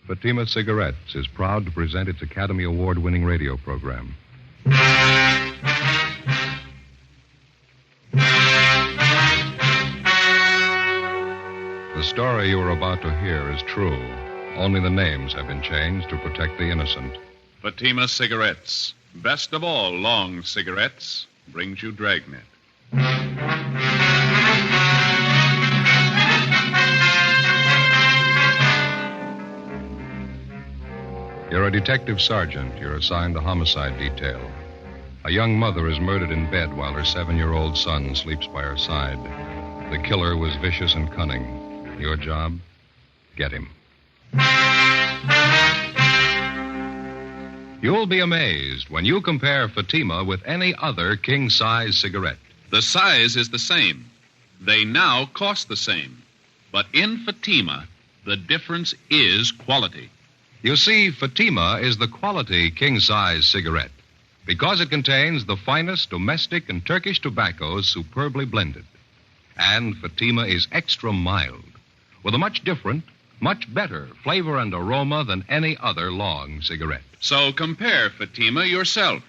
Fatima Cigarettes is proud to present its Academy Award-winning radio program. The story you are about to hear is true. Only the names have been changed to protect the innocent. Fatima Cigarettes, best of all long cigarettes, brings you Dragnet. You're a detective sergeant. You're assigned the homicide detail. A young mother is murdered in bed while her 7-year-old son sleeps by her side. The killer was vicious and cunning. Your job? Get him. You'll be amazed when you compare Fatima with any other king-size cigarette. The size is the same. They now cost the same. But in Fatima, the difference is quality. You see, Fatima is the quality king-size cigarette because it contains the finest domestic and Turkish tobaccos superbly blended. And Fatima is extra mild, with a much different, much better flavor and aroma than any other long cigarette. So compare Fatima yourself.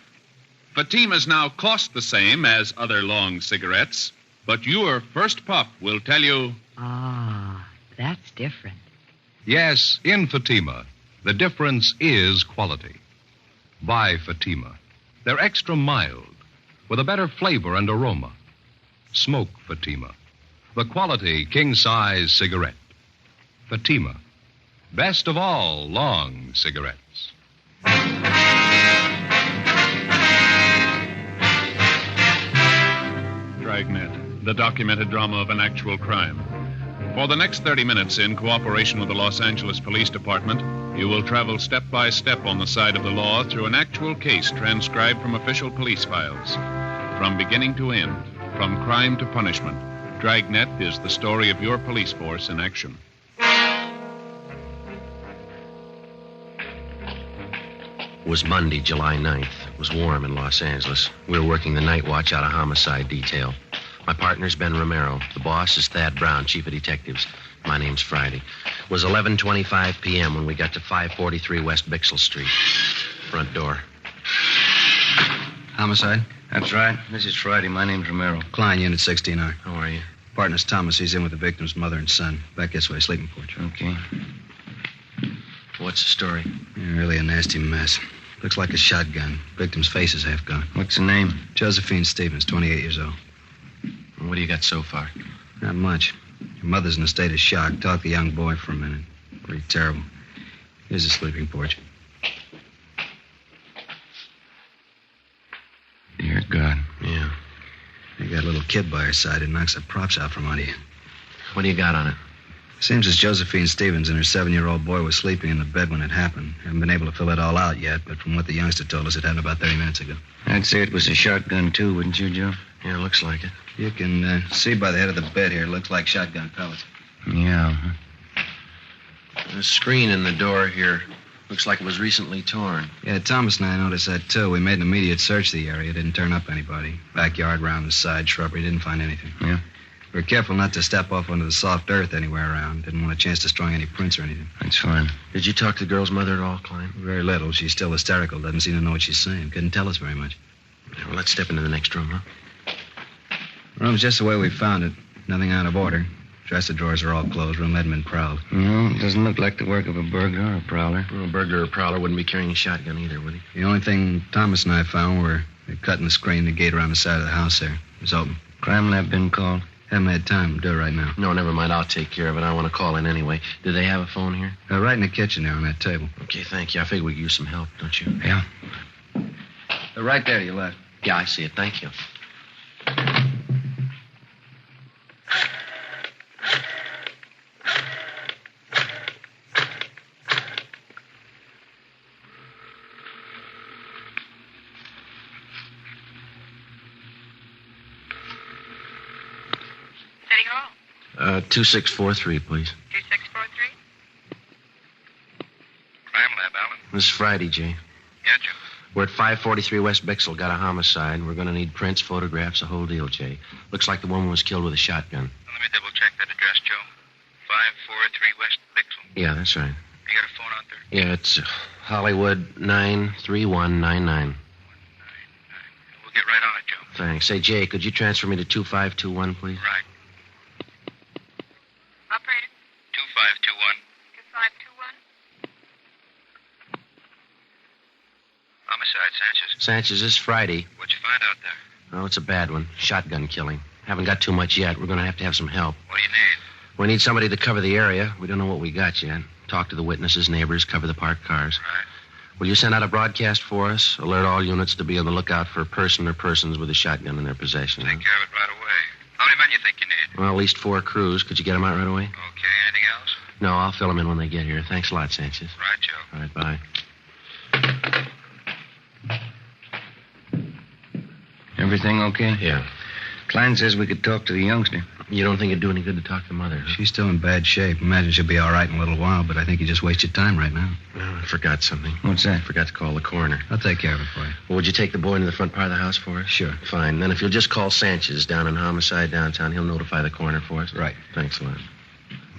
Fatimas now cost the same as other long cigarettes, but your first puff will tell you... Ah, that's different. Yes, in Fatima, the difference is quality. Buy Fatima. They're extra mild, with a better flavor and aroma. Smoke Fatima, the quality king-size cigarette. Fatima, best of all long cigarettes. Dragnet, the documented drama of an actual crime. For the next 30 minutes, in cooperation with the Los Angeles Police Department, you will travel step by step on the side of the law through an actual case transcribed from official police files. From beginning to end, from crime to punishment, Dragnet is the story of your police force in action. It was Monday, July 9th. It was warm in Los Angeles. We were working the night watch out of homicide detail. My partner's Ben Romero. The boss is Thad Brown, chief of detectives. My name's Friday. It was 11:25 p.m. when we got to 543 West Bixel Street. Front door. Homicide? That's right. This is Friday. My name's Romero. Klein, Unit 69. How are you? Partner's Thomas. He's in with the victim's mother and son. Back this way, sleeping porch. Okay. What's the story? Yeah, really a nasty mess. Looks like a shotgun. Victim's face is half gone. What's the name? Josephine Stevens, 28 years old. What do you got so far? Not much. Her mother's in a state of shock. Talk to the young boy for a minute. Pretty terrible. Here's the sleeping porch. Dear God. Yeah. They got a little kid by her side who knocks the props out from under you. What do you got on it? Seems as Josephine Stevens and her 7-year-old boy was sleeping in the bed when it happened. Haven't been able to fill it all out yet, but from what the youngster told us, it happened about 30 minutes ago. I'd say it was a shotgun, too, wouldn't you, Joe? Yeah, looks like it. You can see by the head of the bed here, it looks like shotgun pellets. Yeah. The screen in the door here looks like it was recently torn. Yeah, Thomas and I noticed that, too. We made an immediate search of the area. Didn't turn up anybody. Backyard, round the side, shrubbery, didn't find anything. Yeah? We were careful not to step off onto the soft earth anywhere around. Didn't want a chance destroying any prints or anything. That's fine. Did you talk to the girl's mother at all, Klein? Very little. She's still hysterical. Doesn't seem to know what she's saying. Couldn't tell us very much. Yeah, well, let's step into the next room, huh? Room's just the way we found it. Nothing out of order. Dresser drawers are all closed. Room hadn't been prowled. No, it doesn't look like the work of a burglar or a prowler. Well, a burglar or prowler wouldn't be carrying a shotgun either, would he? The only thing Thomas and I found were they cut in the screen, the gate around the side of the house there. It was open. Crime lab been called? Haven't had time. Do it right now. No, never mind. I'll take care of it. I want to call in anyway. Do they have a phone here? Right in the kitchen there on that table. Okay, thank you. I figure we could use some help, don't you? Yeah. They're right there to your left. Yeah, I see it. Thank you. City Hall. 2643, please. 2643? Crime lab, Alan. This is Friday, Jay. Yeah, Joe. We're at 543 West Bixel. Got a homicide. We're going to need prints, photographs, the whole deal, Jay. Looks like the woman was killed with a shotgun. Well, let me double check that address, Joe. 543 West Bixel. Yeah, that's right. You got a phone out Yeah, it's Hollywood 93199. We'll get right on it, Joe. Thanks. Say, Jay, could you transfer me to 2521, please? Right. Operator, 2521. 2521. Homicide, Sanchez. Sanchez, this is Friday. What'd you find out there? Oh, it's a bad one. Shotgun killing. Haven't got too much yet. We're going to have some help. What do you need? We need somebody to cover the area. We don't know what we got yet. Talk to the witnesses, neighbors, cover the parked cars. Right. Will you send out a broadcast for us? Alert all units to be on the lookout for a person or persons with a shotgun in their possession. Take care of it right away. How many men you think you need? Well, at least 4 crews. Could you get them out right away? Okay, anything else? No, I'll fill them in when they get here. Thanks a lot, Sanchez. Right, Joe. All right, bye. Everything okay? Yeah. Klein says we could talk to the youngster. You don't think it'd do any good to talk to Mother, huh? She's still in bad shape. Imagine she'll be all right in a little while, but I think you just wasted time right now. Well, I forgot something. What's that? Forgot to call the coroner. I'll take care of it for you. Well, would you take the boy into the front part of the house for us? Sure. Fine. Then if you'll just call Sanchez down in Homicide downtown, he'll notify the coroner for us. Right. Thanks a lot.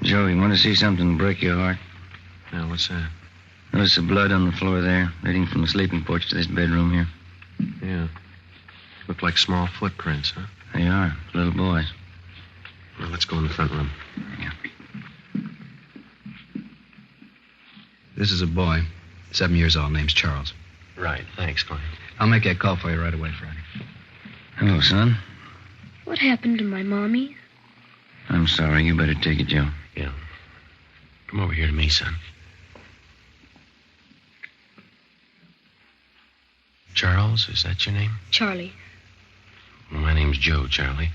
Joe, you want to see something break your heart? Now, what's that? Notice the blood on the floor there, leading from the sleeping porch to this bedroom here. Yeah. Look like small footprints, huh? They are. Little boys. Well, let's go in the front room. Yeah. This is a boy, 7 years old, name's Charles. Right. Thanks, Klein. I'll make that call for you right away, Friday. Hello, son. What happened to my mommy? I'm sorry. You better take it, Joe. Yeah. Come over here to me, son. Charles, is that your name? Charlie. Well, my name's Joe, Charlie.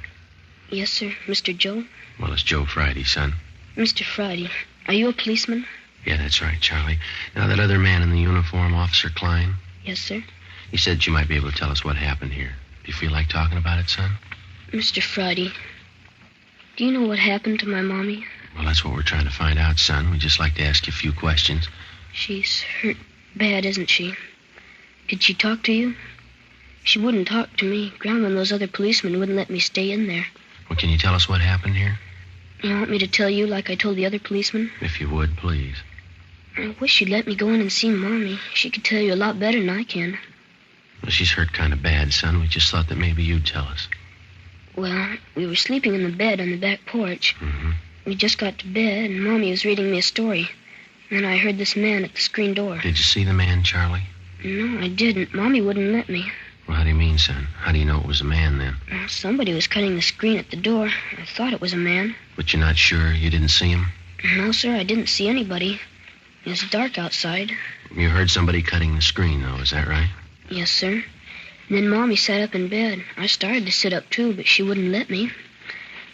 Yes, sir. Mr. Joe? Well, it's Joe Friday, son. Mr. Friday, are you a policeman? Yeah, that's right, Charlie. Now, that other man in the uniform, Officer Klein, Yes, sir. he said you might be able to tell us what happened here. Do you feel like talking about it, son? Mr. Friday, do you know what happened to my mommy? Well, that's what we're trying to find out, son. We'd just like to ask you a few questions. She's hurt bad, isn't she? Did she talk to you? She wouldn't talk to me. Grandma and those other policemen wouldn't let me stay in there. Well, can you tell us what happened here? You want me to tell you like I told the other policemen? If you would, please. I wish you'd let me go in and see Mommy. She could tell you a lot better than I can. Well, she's hurt kind of bad, son. We just thought that maybe you'd tell us. Well, we were sleeping in the bed on the back porch. Mm-hmm. We just got to bed, and Mommy was reading me a story. Then I heard this man at the screen door. Did you see the man, Charlie? No, I didn't. Mommy wouldn't let me. Well, how do you mean, son? How do you know it was a man, then? Well, somebody was cutting the screen at the door. I thought it was a man. But you're not sure? You didn't see him? No, sir, I didn't see anybody. It was dark outside. You heard somebody cutting the screen, though, is that right? Yes, sir. And then Mommy sat up in bed. I started to sit up, too, but she wouldn't let me.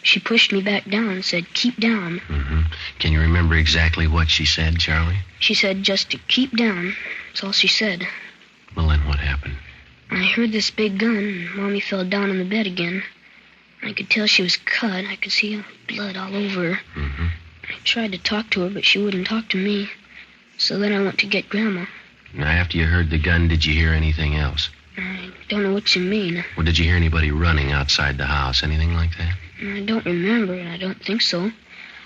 She pushed me back down and said, "Keep down." Mm-hmm. Can you remember exactly what she said, Charlie? She said just to keep down. That's all she said. Well, then what happened? I heard this big gun, and Mommy fell down on the bed again. I could tell she was cut. I could see blood all over her. Mm-hmm. I tried to talk to her, but she wouldn't talk to me. So then I went to get Grandma. Now, after you heard the gun, did you hear anything else? I don't know what you mean. Well, did you hear anybody running outside the house? Anything like that? I don't remember, and I don't think so.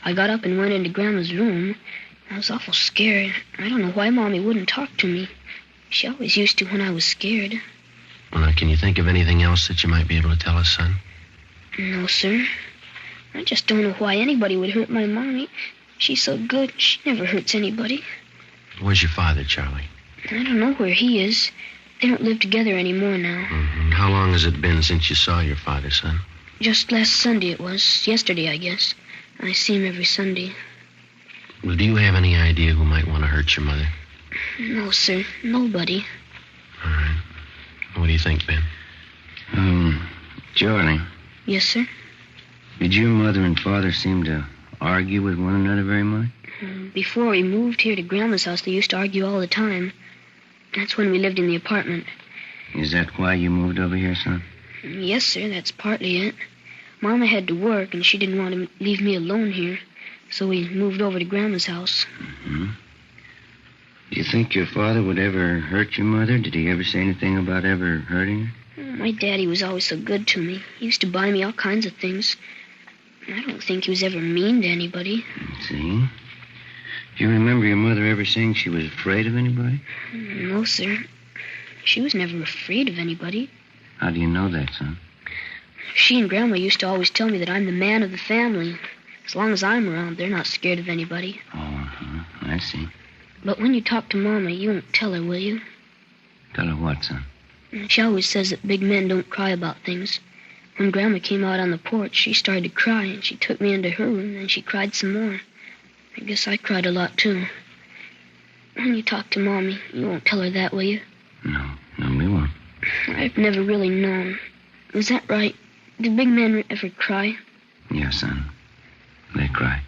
I got up and went into Grandma's room. I was awful scared. I don't know why Mommy wouldn't talk to me. She always used to when I was scared. Well, now, can you think of anything else that you might be able to tell us, son? No, sir. I just don't know why anybody would hurt my Mommy. She's so good. She never hurts anybody. Where's your father, Charlie? I don't know where he is. They don't live together anymore now. Mm-hmm. How long has it been since you saw your father, son? Just last Sunday it was. Yesterday, I guess. I see him every Sunday. Well, do you have any idea who might want to hurt your mother? No, sir. Nobody. All right. What do you think, Ben? Charlie, Yes, sir? did your mother and father seem to argue with one another very much? Before we moved here to Grandma's house, they used to argue all the time. That's when we lived in the apartment. Is that why you moved over here, son? Yes, sir, that's partly it. Mama had to work, and she didn't want to leave me alone here. So we moved over to Grandma's house. Mm-hmm. Do you think your father would ever hurt your mother? Did he ever say anything about ever hurting her? My daddy was always so good to me. He used to buy me all kinds of things. I don't think he was ever mean to anybody. See? Do you remember your mother ever saying she was afraid of anybody? No, sir. She was never afraid of anybody. How do you know that, son? She and Grandma used to always tell me that I'm the man of the family. As long as I'm around, they're not scared of anybody. Oh, I see. But when you talk to Mama, you won't tell her, will you? Tell her what, son? She always says that big men don't cry about things. When Grandma came out on the porch, she started to cry, and she took me into her room, and she cried some more. I guess I cried a lot, too. When you talk to Mommy, you won't tell her that, will you? No, we won't. I've never really known. Is that right? Do big men ever cry? Yeah, son. They cry.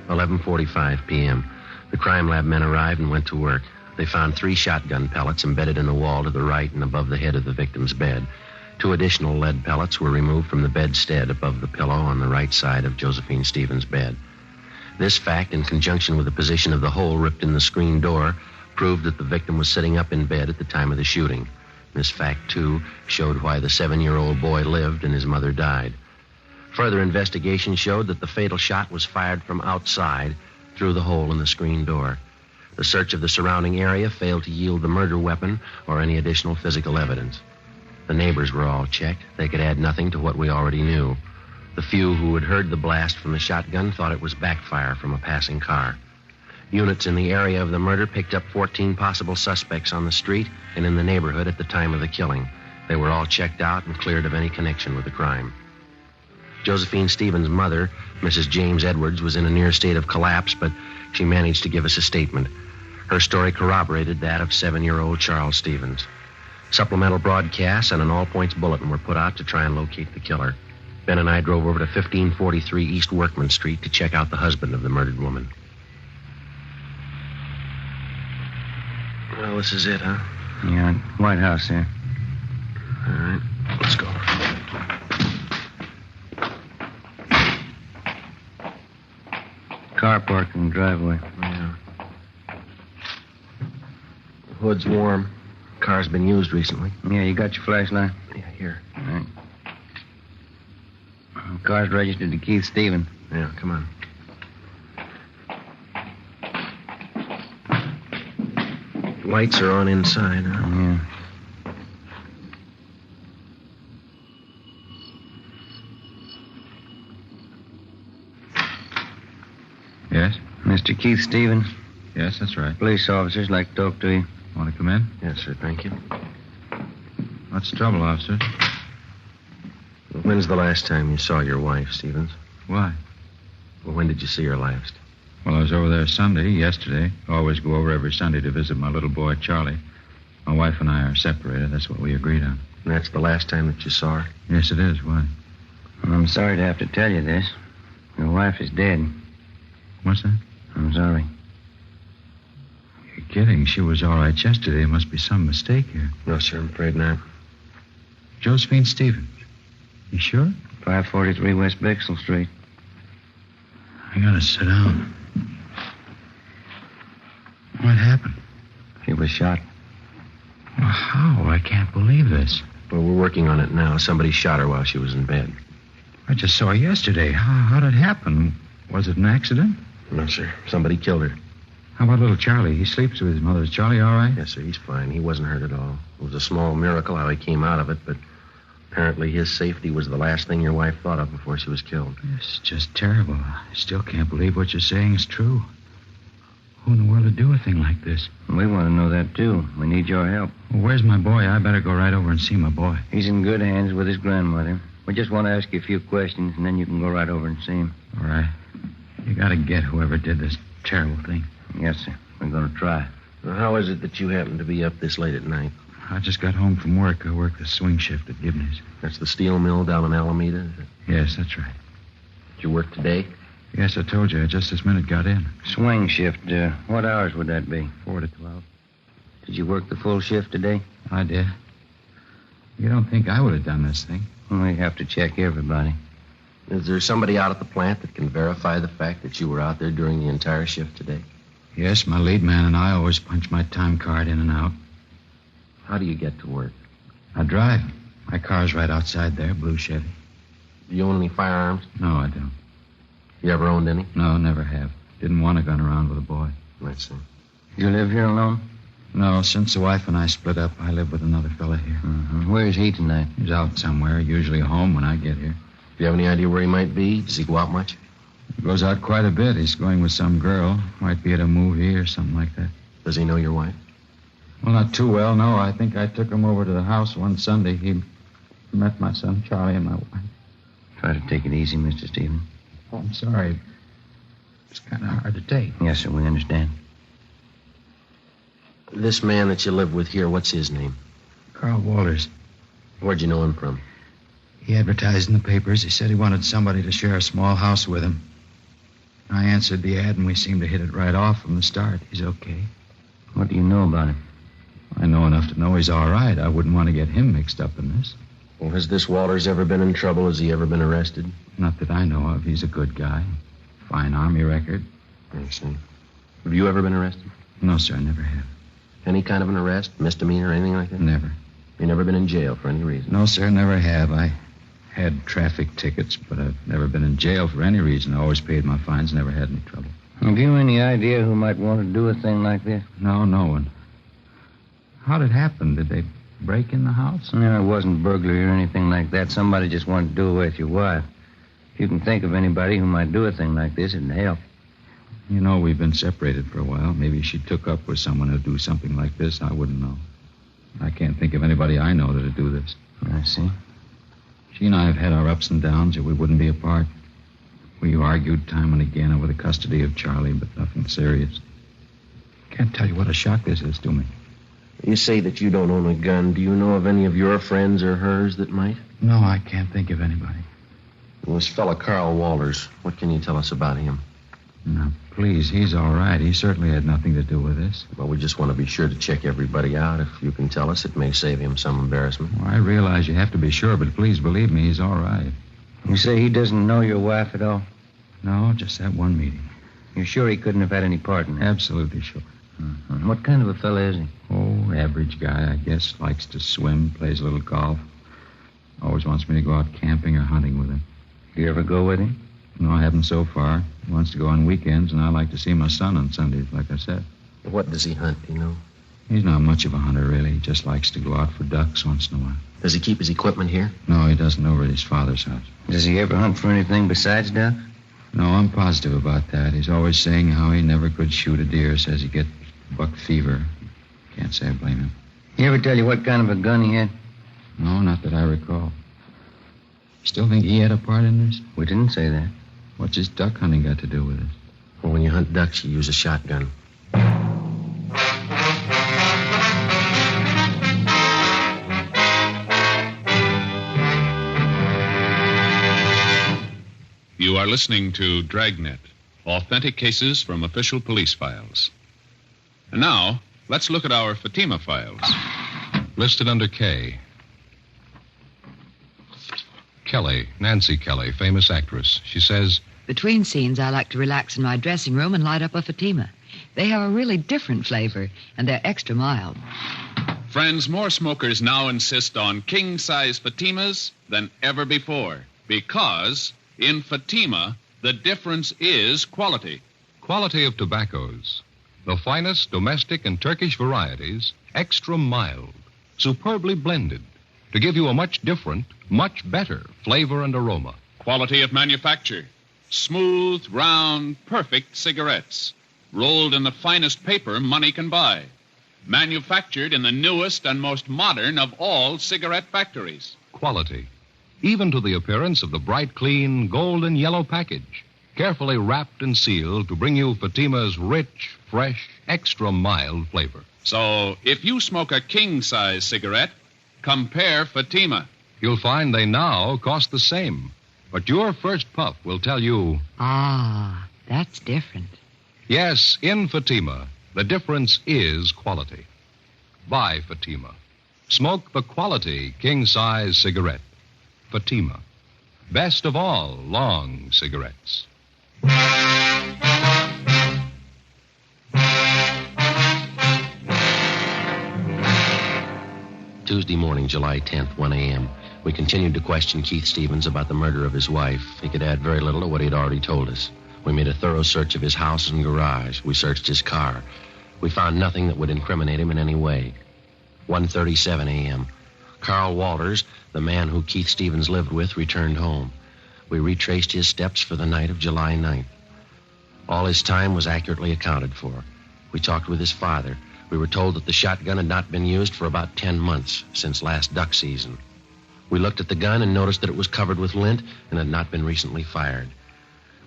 "11:45 p.m. The crime lab men arrived and went to work. They found 3 shotgun pellets embedded in the wall to the right and above the head of the victim's bed. 2 additional lead pellets were removed from the bedstead above the pillow on the right side of Josephine Stevens' bed. This fact, in conjunction with the position of the hole ripped in the screen door, proved that the victim was sitting up in bed at the time of the shooting. This fact, too, showed why the 7-year-old boy lived and his mother died. Further investigation showed that the fatal shot was fired from outside through the hole in the screen door. The search of the surrounding area failed to yield the murder weapon or any additional physical evidence. The neighbors were all checked. They could add nothing to what we already knew. The few who had heard the blast from the shotgun thought it was backfire from a passing car. Units in the area of the murder picked up 14 possible suspects on the street and in the neighborhood at the time of the killing. They were all checked out and cleared of any connection with the crime. Josephine Stevens' mother, Mrs. James Edwards, was in a near state of collapse, but she managed to give us a statement. Her story corroborated that of 7-year-old Charles Stevens. Supplemental broadcasts and an all-points bulletin were put out to try and locate the killer. Ben and I drove over to 1543 East Workman Street to check out the husband of the murdered woman. Well, this is it, huh? Yeah, White House here. All right, let's go. Car parked in the driveway. Yeah. The hood's warm. Car's been used recently. Yeah, you got your flashlight? Yeah, here. All right. The car's registered to Keith Stevens. Yeah, come on. Lights are on inside, huh? Yeah. Yes? Mr. Keith Stevens, Yes, that's right. police officers like to talk to you. Want to come in? Yes, sir, thank you. What's the trouble, officer? When's the last time you saw your wife, Stevens? Why? Well, when did you see her last? Well, I was over there yesterday. Always go over every Sunday to visit my little boy, Charlie. My wife and I are separated. That's what we agreed on. And that's the last time that you saw her? Yes, it is. Why? Well, I'm sorry to have to tell you this. Your wife is dead. What's that? I'm sorry. You're kidding. She was all right yesterday. There must be some mistake here. No, sir, I'm afraid not. Josephine Stevens. You sure? 543 West Bixel Street. I gotta sit down. What happened? She was shot. Well, how? I can't believe this. Well, we're working on it now. Somebody shot her while she was in bed. I just saw her yesterday. How did it happen? Was it an accident? No, sir. Somebody killed her. How about little Charlie? He sleeps with his mother. Is Charlie all right? Yes, sir. He's fine. He wasn't hurt at all. It was a small miracle how he came out of it, but apparently his safety was the last thing your wife thought of before she was killed. It's just terrible. I still can't believe what you're saying is true. Who in the world would do a thing like this? We want to know that, too. We need your help. Well, where's my boy? I better go right over and see my boy. He's in good hands with his grandmother. We just want to ask you a few questions, and then you can go right over and see him. All right. You gotta get whoever did this terrible thing. Yes, sir. We're going to try. Well, how is it that you happen to be up this late at night? I just got home from work. I work the swing shift at Gibney's. That's the steel mill down in Alameda, is it? Yes, that's right. Did you work today? Yes, I told you. I just this minute got in. Swing shift. What hours would that be? 4 to 12. Did you work the full shift today? I did. You don't think I would have done this thing? We have to check everybody. Is there somebody out at the plant that can verify the fact that you were out there during the entire shift today? Yes, my lead man and I always punch my time card in and out. How do you get to work? I drive. My car's right outside there, blue Chevy. Do you own any firearms? No, I don't. You ever owned any? No, never have. Didn't want a gun around with a boy. Let's see. You live here alone? No, since the wife and I split up, I live with another fella here. Mm-hmm. Where is he tonight? He's out somewhere, usually home when I get here. Do you have any idea where he might be? Does he go out much? He goes out quite a bit. He's going with some girl. Might be at a movie or something like that. Does he know your wife? Well, not too well, no. I think I took him over to the house one Sunday. He met my son Charlie and my wife. Try to take it easy, Mr. Stevens. Oh, I'm sorry. It's kind of hard to take. Yes, sir, we understand. This man that you live with here, what's his name? Carl Walters. Where'd you know him from? He advertised in the papers. He said he wanted somebody to share a small house with him. I answered the ad, and we seemed to hit it right off from the start. He's okay. What do you know about him? I know enough to know he's all right. I wouldn't want to get him mixed up in this. Well, has this Walters ever been in trouble? Has he ever been arrested? Not that I know of. He's a good guy. Fine Army record. I see. Have you ever been arrested? No, sir, I never have. Any kind of an arrest? Misdemeanor, anything like that? Never. You never been in jail for any reason? No, sir, never have. I had traffic tickets, but I've never been in jail for any reason. I always paid my fines, never had any trouble. Have you any idea who might want to do a thing like this? No, no one. How did it happen? Did they break in the house? No, it wasn't burglary or anything like that. Somebody just wanted to do away with your wife. If you can think of anybody who might do a thing like this, it'd help. You know, we've been separated for a while. Maybe she took up with someone who'd do something like this. I wouldn't know. I can't think of anybody I know that'd do this. I see. She and I have had our ups and downs, or we wouldn't be apart. We argued time and again over the custody of Charlie, but nothing serious. Can't tell you what a shock this is to me. You say that you don't own a gun. Do you know of any of your friends or hers that might? No, I can't think of anybody. Well, this fella, Carl Walters, what can you tell us about him? Now, please, he's all right. He certainly had nothing to do with this. Well, we just want to be sure to check everybody out. If you can tell us, it may save him some embarrassment. Well, I realize you have to be sure, but please believe me, he's all right. You say he doesn't know your wife at all? No, just that one meeting. You're sure he couldn't have had any part in it? Absolutely sure. Mm-hmm. What kind of a fella is he? Oh, average guy, I guess. Likes to swim, plays a little golf. Always wants me to go out camping or hunting with him. Do you ever go with him? No, I haven't so far. He wants to go on weekends, and I like to see my son on Sundays, like I said. What does he hunt, do you know? He's not much of a hunter, really. He just likes to go out for ducks once in a while. Does he keep his equipment here? No, he doesn't, over at his father's house. Does he ever hunt for anything besides ducks? No, I'm positive about that. He's always saying how he never could shoot a deer. Says he gets buck fever. Can't say I blame him. He ever tell you what kind of a gun he had? No, not that I recall. Still think he had a part in this? We didn't say that. What's his duck hunting got to do with it? Well, when you hunt ducks, you use a shotgun. You are listening to Dragnet, authentic cases from official police files. And now, let's look at our Fatima files. Listed under K. Kelly, Nancy Kelly, famous actress. She says, Between scenes, I like to relax in my dressing room and light up a Fatima. They have a really different flavor, and they're extra mild. Friends, more smokers now insist on king-size Fatimas than ever before. Because in Fatima, the difference is quality. quality of tobaccos. The finest domestic and Turkish varieties, extra mild, superbly blended, to give you a much different, much better flavor and aroma. Quality of manufacture. Smooth, round, perfect cigarettes. Rolled in the finest paper money can buy. Manufactured in the newest and most modern of all cigarette factories. Quality, even to the appearance of the bright, clean, golden yellow package, carefully wrapped and sealed to bring you Fatima's rich, fresh, extra mild flavor. So, if you smoke a king-size cigarette, compare Fatima. You'll find they now cost the same, but your first puff will tell you, Ah, that's different. yes, in Fatima, the difference is quality. Buy Fatima. Smoke the quality king-size cigarette. Fatima. Best of all long cigarettes. Tuesday morning, July 10th, 1 a.m. We continued to question Keith Stevens about the murder of his wife. He could add very little to what he had already told us. We made a thorough search of his house and garage. We searched his car. We found nothing that would incriminate him in any way. 1:37 a.m. Carl Walters, the man who Keith Stevens lived with, returned home. We retraced his steps for the night of July 9th. All his time was accurately accounted for. We talked with his father. We were told that the shotgun had not been used for about 10 months, since last duck season. We looked at the gun and noticed that it was covered with lint and had not been recently fired.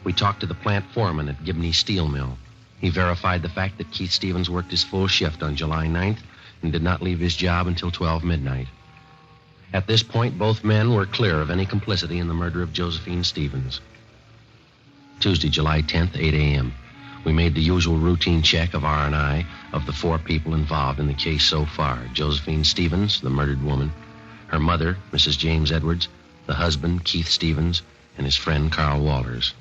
We talked to the plant foreman at Gibney Steel Mill. He verified the fact that Keith Stevens worked his full shift on July 9th and did not leave his job until 12 midnight. At this point, both men were clear of any complicity in the murder of Josephine Stevens. Tuesday, July 10th, 8 a.m. We made the usual routine check of R&I of the 4 people involved in the case so far. Josephine Stevens, the murdered woman, her mother, Mrs. James Edwards, the husband, Keith Stevens, and his friend, Carl Walters.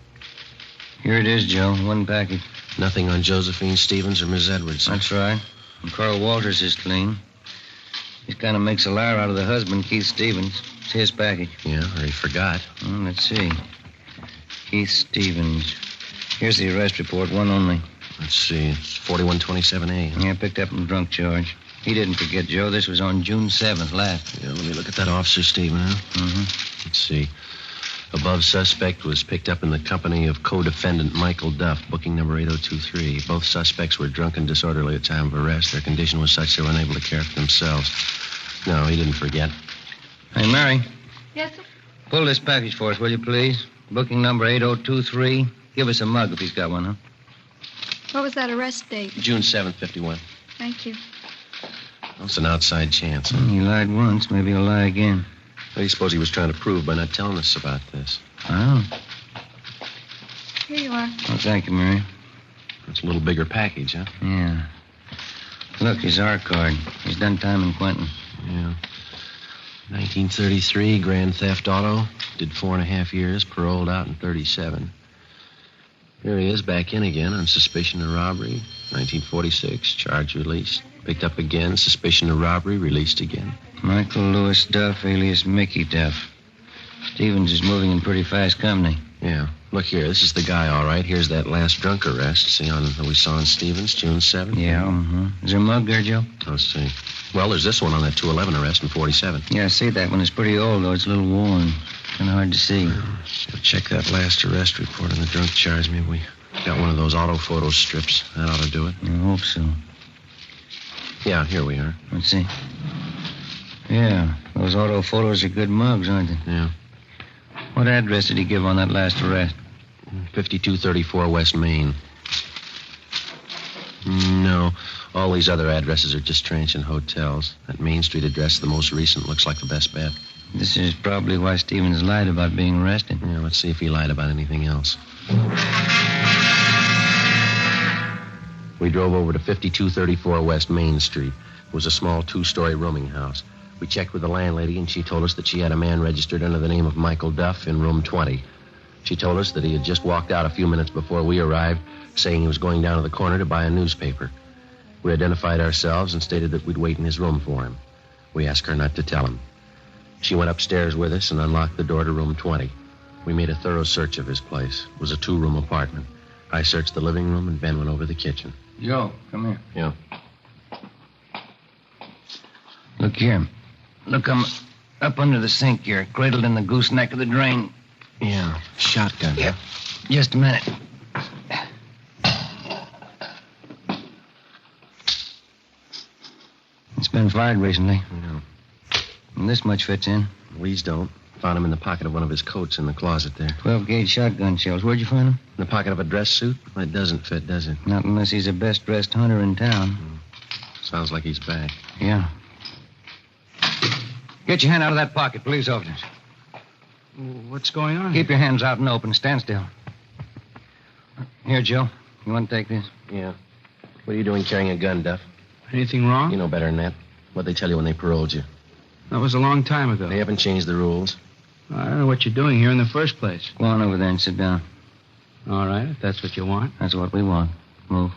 Here it is, Joe. One package. Nothing on Josephine Stevens or Miss Edwards. That's right. And Carl Walters is clean. He kind of makes a liar out of the husband, Keith Stevens. It's his package. Yeah, or he forgot. Let's see. Keith Stevens. Here's the arrest report, one only. Let's see. It's 4127A. Yeah, picked up in drunk charge. He didn't forget, Joe. This was on June 7th, last. Yeah, let me look at that officer statement, huh? Mm-hmm. Let's see. Above suspect was picked up in the company of co-defendant Michael Duff, booking number 8023. Both suspects were drunk and disorderly at time of arrest. Their condition was such they were unable to care for themselves. No, he didn't forget. Hey, Mary. Yes, sir? Pull this package for us, will you, please? Booking number 8023. Give us a mug if he's got one, huh? What was that arrest date? June 7th, 51. Thank you. Well, it's an outside chance. He lied once. Maybe he'll lie again. What do you suppose he was trying to prove by not telling us about this? Oh. Here you are. Oh, thank you, Mary. It's a little bigger package, huh? Yeah. Look, his R card. He's done time in Quentin. Yeah. 1933, grand theft auto. Did 4.5 years, paroled out in 37. Here he is, back in again on suspicion of robbery. 1946, charge released. Picked up again, suspicion of robbery, released again. Michael Lewis Duff, alias Mickey Duff. Stevens is moving in pretty fast company. Yeah. Look here, this is the guy, all right. Here's that last drunk arrest. See on that we saw on Stevens, June 7th? Yeah, Is there a mug there, Joe? Let's see. Well, there's this one on that 211 arrest in 47. Yeah, I see that one. It's pretty old, though. It's a little worn. Kind of hard to see. We'll check that last arrest report on the drunk charge. Maybe we got one of those auto photo strips. That ought to do it. I hope so. Yeah, here we are. Let's see. Yeah, those auto photos are good mugs, aren't they? Yeah. What address did he give on that last arrest? 5234 West Main. No, all these other addresses are just transient hotels. That Main Street address, the most recent, looks like the best bet. This is probably why Stevens lied about being arrested. Yeah, let's see if he lied about anything else. We drove over to 5234 West Main Street. It was a small 2-story rooming house. We checked with the landlady, and she told us that she had a man registered under the name of Michael Duff in room 20. She told us that he had just walked out a few minutes before we arrived, saying he was going down to the corner to buy a newspaper. We identified ourselves and stated that we'd wait in his room for him. We asked her not to tell him. She went upstairs with us and unlocked the door to room 20. We made a thorough search of his place. It was a 2-room apartment. I searched the living room, and Ben went over the kitchen. Joe, come here. Yeah. Look here. Look, I'm up under the sink here, cradled in the gooseneck of the drain. Yeah, shotgun. Yep. Just a minute. It's been fired recently. Yeah. And this much fits in. These don't. Found him in the pocket of one of his coats in the closet there. 12-gauge shotgun shells. Where'd you find them? In the pocket of a dress suit? Well, it doesn't fit, does it? Not unless he's the best-dressed hunter in town. Sounds like he's back. Yeah. Get your hand out of that pocket, police officers. What's going on? Keep your hands out and open. Stand still. Here, Joe. You want to take this? Yeah. What are you doing carrying a gun, Duff? Anything wrong? You know better than that. What'd they tell you when they paroled you? That was a long time ago. They haven't changed the rules. I don't know what you're doing here in the first place. Go on over there and sit down. All right, if that's what you want. That's what we want. Move.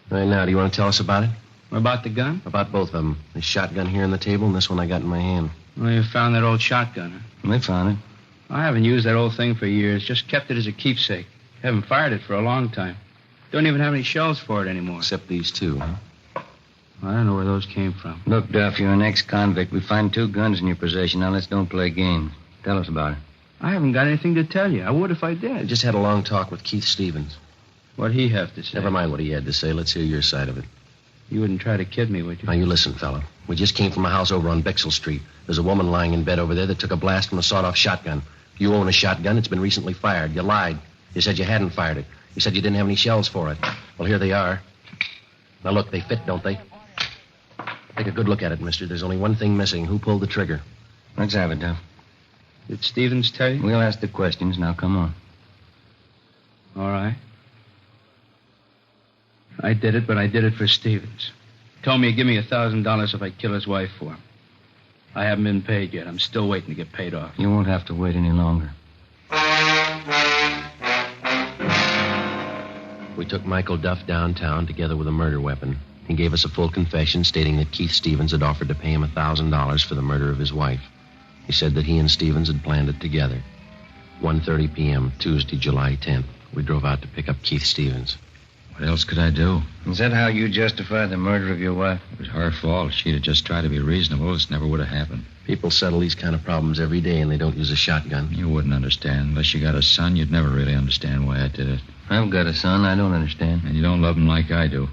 Right now, do you want to tell us about it? What about the gun? About both of them. This shotgun here on the table and this one I got in my hand. Well, you found that old shotgun, huh? We found it. I haven't used that old thing for years. Just kept it as a keepsake. Haven't fired it for a long time. Don't even have any shells for it anymore. Except these two, huh? I don't know where those came from. Look, Duff, you're an ex-convict. We find 2 guns in your possession. Now, let's don't play games. Tell us about it. I haven't got anything to tell you. I would if I did. I just had a long talk with Keith Stevens. What'd he have to say? Never mind what he had to say. Let's hear your side of it. You wouldn't try to kid me, would you? Now, you listen, fella. We just came from a house over on Bixel Street. There's a woman lying in bed over there that took a blast from a sawed-off shotgun. You own a shotgun. It's been recently fired. You lied. You said you hadn't fired it. You said you didn't have any shells for it. Well, here they are. Now, look, they fit, don't they? Take a good look at it, mister. There's only one thing missing. Who pulled the trigger? Let's have it, Duff. Did Stevens tell you? We'll ask the questions. Now, come on. All right. I did it, but I did it for Stevens. Told me he'd give me $1,000 if I kill his wife for him. I haven't been paid yet. I'm still waiting to get paid off. You won't have to wait any longer. We took Michael Duff downtown together with a murder weapon. He gave us a full confession stating that Keith Stevens had offered to pay him $1,000 for the murder of his wife. He said that he and Stevens had planned it together. 1:30 p.m., Tuesday, July 10th. We drove out to pick up Keith Stevens. What else could I do? Is that how you justify the murder of your wife? It was her fault. If she'd have just tried to be reasonable, this never would have happened. People settle these kind of problems every day, and they don't use a shotgun. You wouldn't understand. Unless you got a son, you'd never really understand why I did it. I've got a son. I don't understand. And you don't love him like I do.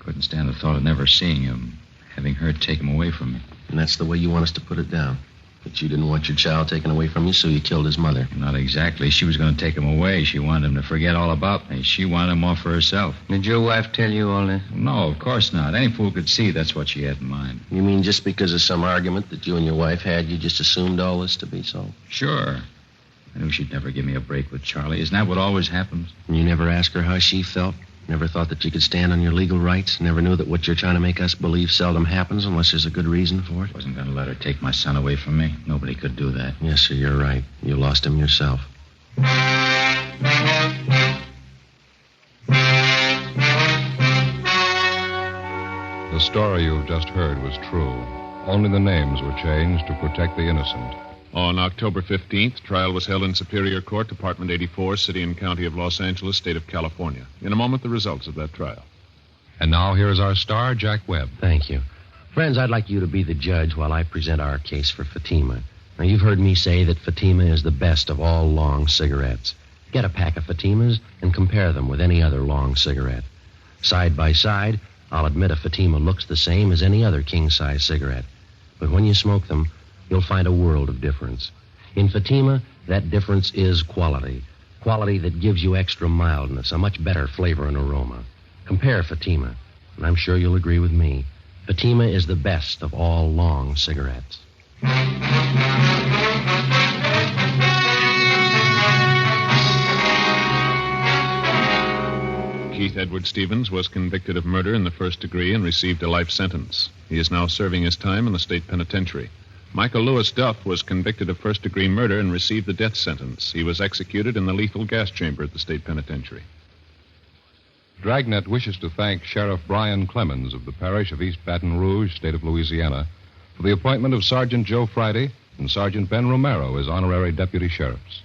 Couldn't stand the thought of never seeing him, having her take him away from me. And that's the way you want us to put it down. But you didn't want your child taken away from you, so you killed his mother. Not exactly. She was going to take him away. She wanted him to forget all about me. She wanted him off for herself. Did your wife tell you all this? No, of course not. Any fool could see that's what she had in mind. You mean just because of some argument that you and your wife had, you just assumed all this to be so? Sure. I knew she'd never give me a break with Charlie. Isn't that what always happens? And you never asked her how she felt? Never thought that you could stand on your legal rights? Never knew that what you're trying to make us believe seldom happens unless there's a good reason for it? Wasn't going to let her take my son away from me. Nobody could do that. Yes, sir, you're right. You lost him yourself. The story you've just heard was true. Only the names were changed to protect the innocent. On October 15th, trial was held in Superior Court, Department 84, City and County of Los Angeles, State of California. In a moment, the results of that trial. And now here's our star, Jack Webb. Thank you. Friends, I'd like you to be the judge while I present our case for Fatima. Now, you've heard me say that Fatima is the best of all long cigarettes. Get a pack of Fatimas and compare them with any other long cigarette. Side by side, I'll admit a Fatima looks the same as any other king-size cigarette. But when you smoke them, you'll find a world of difference. In Fatima, that difference is quality. Quality that gives you extra mildness, a much better flavor and aroma. Compare Fatima, and I'm sure you'll agree with me. Fatima is the best of all long cigarettes. Keith Edward Stevens was convicted of murder in the first degree and received a life sentence. He is now serving his time in the state penitentiary. Michael Lewis Duff was convicted of first-degree murder and received the death sentence. He was executed in the lethal gas chamber at the state penitentiary. Dragnet wishes to thank Sheriff Brian Clemens of the parish of East Baton Rouge, state of Louisiana, for the appointment of Sergeant Joe Friday and Sergeant Ben Romero as honorary deputy sheriffs.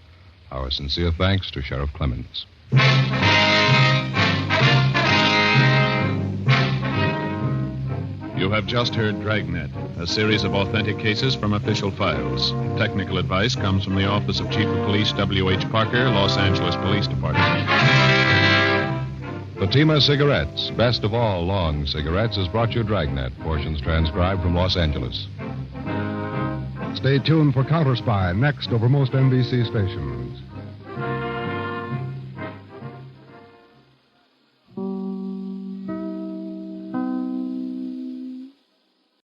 Our sincere thanks to Sheriff Clemens. You have just heard Dragnet, a series of authentic cases from official files. Technical advice comes from the Office of Chief of Police W.H. Parker, Los Angeles Police Department. Fatima Cigarettes, best of all long cigarettes, has brought you Dragnet, portions transcribed from Los Angeles. Stay tuned for Counter Spy next over most NBC stations.